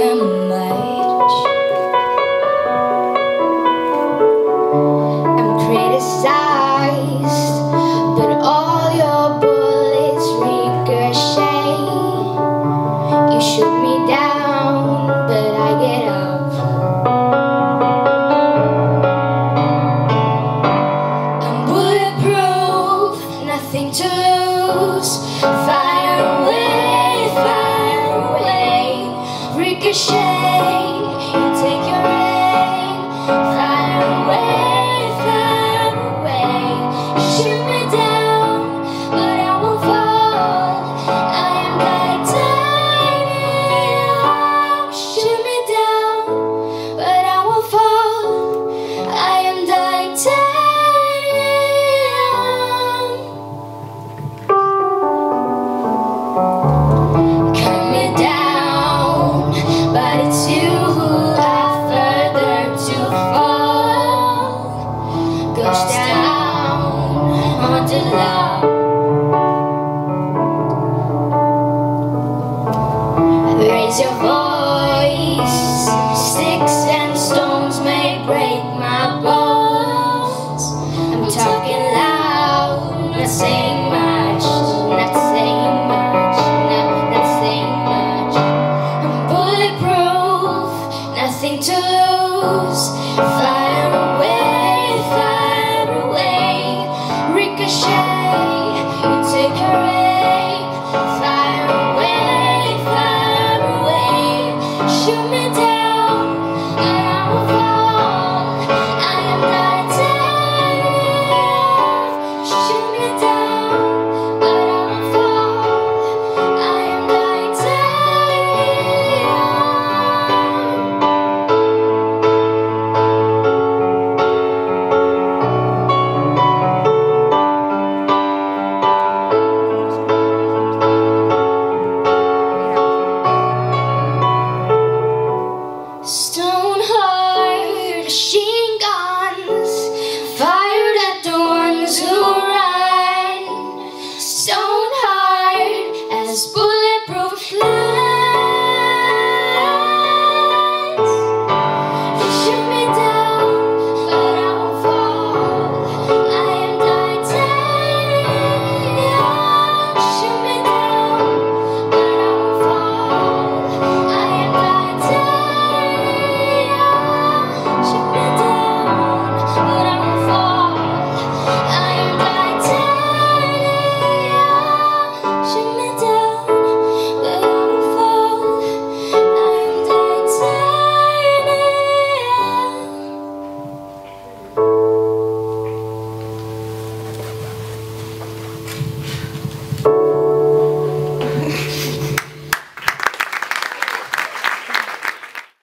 them much. I'm criticized, but all your bullets ricochet. You shoot me down, but I get up. I'm bulletproof, nothing to lose. Fire away, ricochet. You take your aim. Fire away, shoot me down, but I won't fall. I am titanium. Shoot me down, but I won't fall. I am titanium. Cut me down, but it's you who are further to fall. Goes down onto love. Raise your voice. Sticks and stones may break my bones. I'm talking loud, not saying much, not saying much, not saying much. I'm bulletproof, nothing to lose. Fire away, ricochet. You take your aim. Fire away, shoot me down, but I won't fall. I am titanium. Shoot me down, but I won't fall. I am titanium.